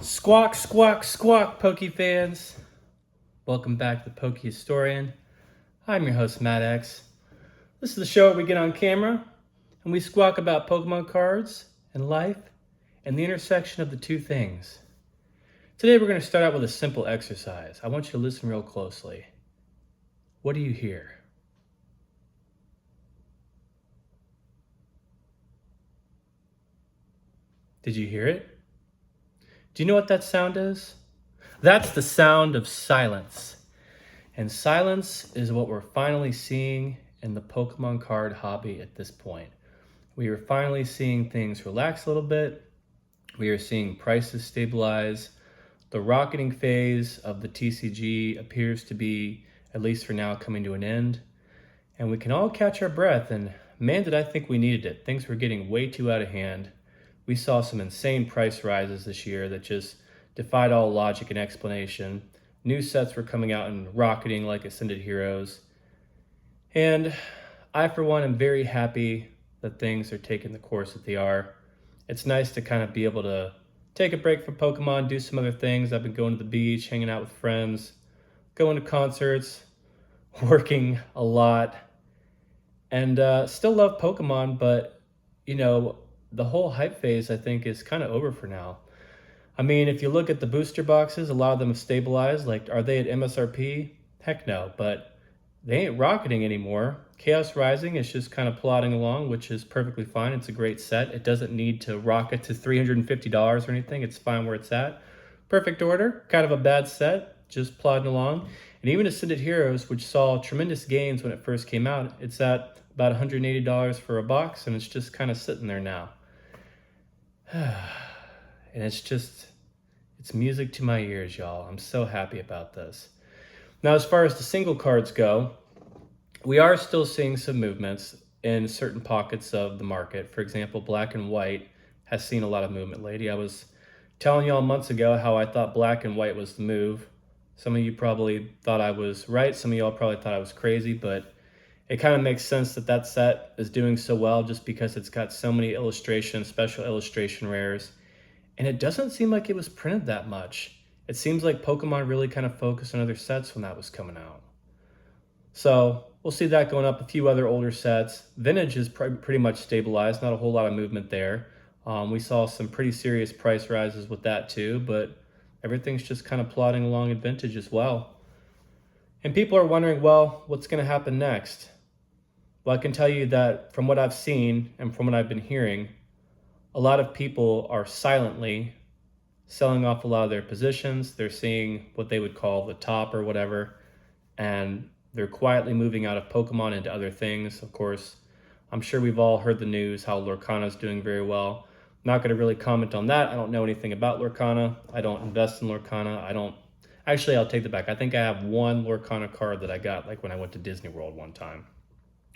Squawk, squawk, squawk, Poke fans. Welcome back to the Poke Historian. I'm your host, Matt X. This is the show where we get on camera and we squawk about Pokemon cards and life and the intersection of the two things. Today we're going to start out with a simple exercise. I want you to listen real closely. What do you hear? Did you hear it? Do you know what that sound is? That's the sound of silence. And silence is what we're finally seeing in the Pokemon card hobby at this point. We are finally seeing things relax a little bit. We are seeing prices stabilize. The rocketing phase of the TCG appears to be, at least for now, coming to an end. And we can all catch our breath, and man, did I think we needed it. Things were getting way too out of hand. We saw some insane price rises this year that just defied all logic and explanation. New sets were coming out and rocketing like Ascended Heroes. And I, for one, am very happy that things are taking the course that they are. It's nice to kind of be able to take a break from Pokemon, do some other things. I've been going to the beach, hanging out with friends, going to concerts, working a lot, and still love Pokemon, but, you know, the whole hype phase, I think, is kind of over for now. I mean, if you look at the booster boxes, a lot of them have stabilized. Like, are they at MSRP? Heck no, but they ain't rocketing anymore. Chaos Rising is just kind of plodding along, which is perfectly fine. It's a great set. It doesn't need to rocket to $350 or anything. It's fine where it's at. Perfect Order, kind of a bad set, just plodding along. And even Ascended Heroes, which saw tremendous gains when it first came out, it's at about $180 for a box, and it's just kind of sitting there now. And it's music to my ears, y'all. I'm so happy about this. Now, as far as the single cards go, we are still seeing some movements in certain pockets of the market. For example, Black and White has seen a lot of movement lately. I was telling y'all months ago how I thought Black and White was the move. Some of you probably thought I was right. Some of y'all probably thought I was crazy, but it kind of makes sense that that set is doing so well just because it's got so many illustrations, special illustration rares. And it doesn't seem like it was printed that much. It seems like Pokemon really kind of focused on other sets when that was coming out. So we'll see that going up. A few other older sets. Vintage is pretty much stabilized. Not a whole lot of movement there. We saw some pretty serious price rises with that too, but everything's just kind of plodding along in Vintage as well. And people are wondering, well, what's going to happen next? Well, I can tell you that from what I've seen and from what I've been hearing, a lot of people are silently selling off a lot of their positions. They're seeing what they would call the top or whatever, and they're quietly moving out of Pokemon into other things. Of course, I'm sure we've all heard the news how Lorcana's doing very well. I'm not going to really comment on that. I don't know anything about Lorcana. I don't invest in Lorcana. Actually, I'll take that back. I think I have one Lorcana card that I got like when I went to Disney World one time.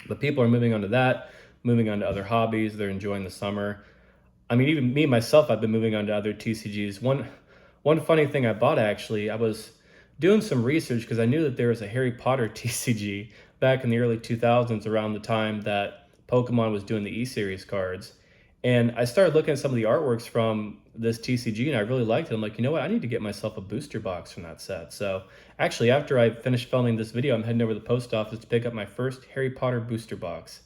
But people are moving on to that, moving on to other hobbies. They're enjoying the summer. I mean, even me, myself, I've been moving on to other TCGs. One funny thing I bought, actually, I was doing some research because I knew that there was a Harry Potter TCG back in the early 2000s around the time that Pokemon was doing the E-Series cards. And I started looking at some of the artworks from this TCG, and I really liked it. I'm like, you know what? I need to get myself a booster box from that set. So actually, after I finish filming this video, I'm heading over to the post office to pick up my first Harry Potter booster box.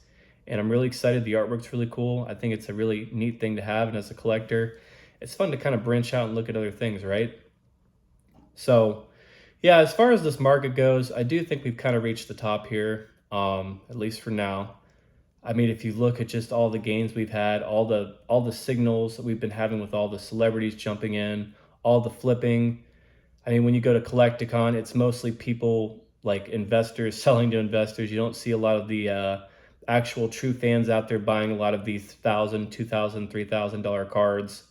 And I'm really excited. The artwork's really cool. I think it's a really neat thing to have. And as a collector, it's fun to kind of branch out and look at other things, right? So yeah, as far as this market goes, I do think we've kind of reached the top here, at least for now. I mean, if you look at just all the gains we've had, all the signals that we've been having with all the celebrities jumping in, all the flipping. I mean, when you go to Collecticon, it's mostly people like investors selling to investors. You don't see a lot of the actual true fans out there buying a lot of these $1,000, $2,000, $3,000 cards.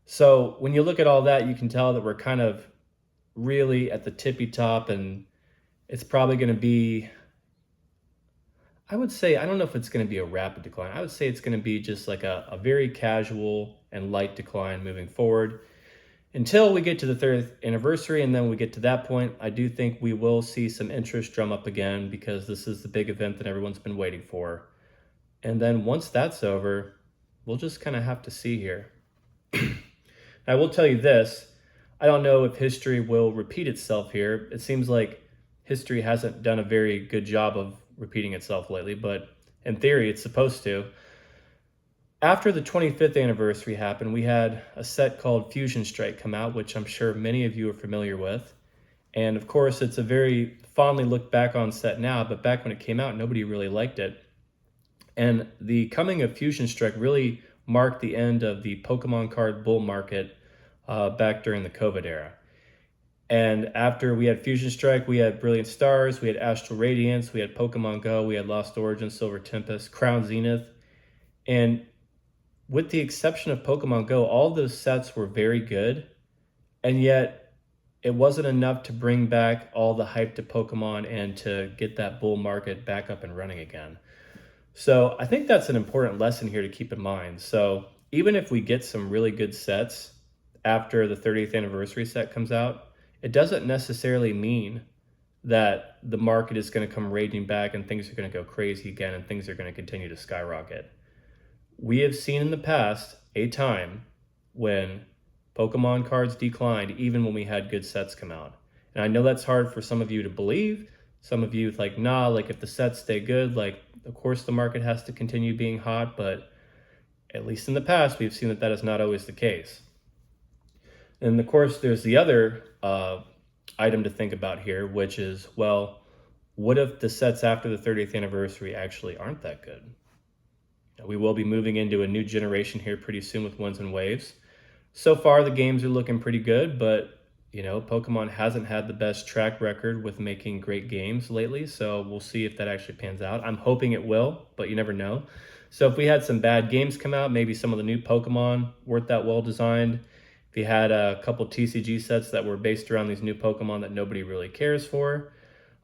So when you look at all that, you can tell that we're kind of really at the tippy top, and it's probably going to be, I would say, I don't know if it's going to be a rapid decline. I would say it's going to be just like a very casual and light decline moving forward until we get to the 3rd anniversary. And then we get to that point, I do think we will see some interest drum up again because this is the big event that everyone's been waiting for. And then once that's over, we'll just kind of have to see here. I will tell you this, I don't know if history will repeat itself here. It seems like history hasn't done a very good job of repeating itself lately, but in theory, it's supposed to. After the 25th anniversary happened, we had a set called Fusion Strike come out, which I'm sure many of you are familiar with. And of course, it's a very fondly looked back on set now, but back when it came out, nobody really liked it. And the coming of Fusion Strike really marked the end of the Pokemon card bull market back during the COVID era. And after we had Fusion Strike, we had Brilliant Stars, we had Astral Radiance, we had Pokemon Go, we had Lost Origins, Silver Tempest, Crown Zenith. And with the exception of Pokemon Go, all those sets were very good. And yet it wasn't enough to bring back all the hype to Pokemon and to get that bull market back up and running again. So I think that's an important lesson here to keep in mind. So even if we get some really good sets after the 30th anniversary set comes out, it doesn't necessarily mean that the market is going to come raging back and things are going to go crazy again and things are going to continue to skyrocket. We have seen in the past a time when Pokemon cards declined even when we had good sets come out. And I know that's hard for some of you to believe. Some of you like, nah, like if the sets stay good, like of course the market has to continue being hot, but at least in the past, we've seen that that is not always the case. And of course, there's the other item to think about here, which is, well, what if the sets after the 30th anniversary actually aren't that good? We will be moving into a new generation here pretty soon with Winds and Waves. So far, the games are looking pretty good, but Pokemon hasn't had the best track record with making great games lately, so we'll see if that actually pans out. I'm hoping it will, but you never know. So if we had some bad games come out, maybe some of the new Pokemon weren't that well designed, if you had a couple TCG sets that were based around these new Pokemon that nobody really cares for,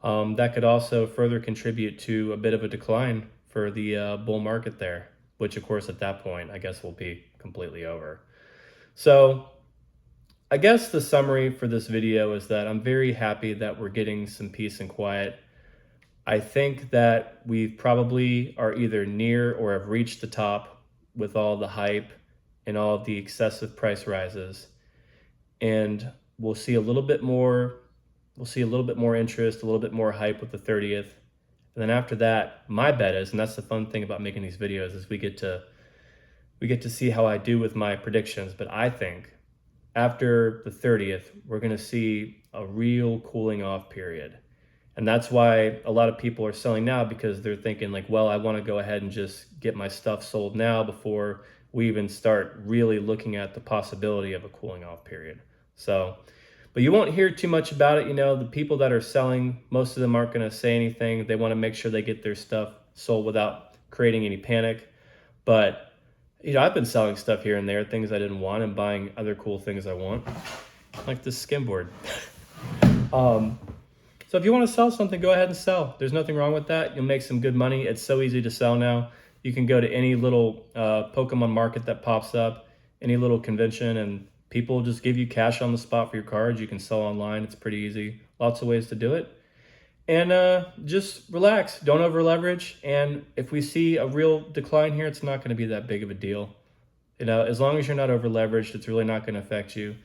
that could also further contribute to a bit of a decline for the bull market there, which of course at that point, I guess will be completely over. So I guess the summary for this video is that I'm very happy that we're getting some peace and quiet. I think that we probably are either near or have reached the top with all the hype and all of the excessive price rises. And we'll see a little bit more interest, a little bit more hype with the 30th. And then after that, my bet is, and that's the fun thing about making these videos, is we get to see how I do with my predictions. But I think after the 30th, we're going to see a real cooling off period. And that's why a lot of people are selling now, because they're thinking like, well, I want to go ahead and just get my stuff sold now before we even start really looking at the possibility of a cooling off period. So, but you won't hear too much about it. The people that are selling, most of them aren't going to say anything. They want to make sure they get their stuff sold without creating any panic. But I've been selling stuff here and there, things I didn't want, and buying other cool things I want, like this skimboard. So if you want to sell something, go ahead and sell. There's nothing wrong with that. You'll make some good money. It's so easy to sell now. You can go to any little Pokemon market that pops up, any little convention, and people just give you cash on the spot for your cards. You can sell online. It's pretty easy. Lots of ways to do it. And just relax. Don't over leverage. And if we see a real decline here, it's not going to be that big of a deal. As long as you're not over leveraged, it's really not going to affect you.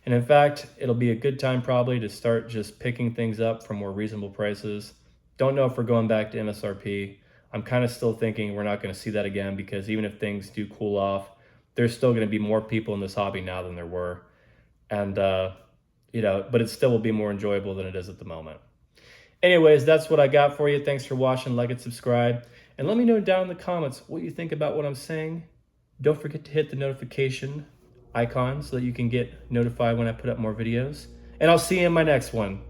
And in fact, it'll be a good time probably to start just picking things up for more reasonable prices. Don't know if we're going back to MSRP. I'm kind of still thinking we're not going to see that again, because even if things do cool off, there's still going to be more people in this hobby now than there were. And, but it still will be more enjoyable than it is at the moment. Anyways, that's what I got for you. Thanks for watching. Like and subscribe. And let me know down in the comments what you think about what I'm saying. Don't forget to hit the notification icon so that you can get notified when I put up more videos. And I'll see you in my next one.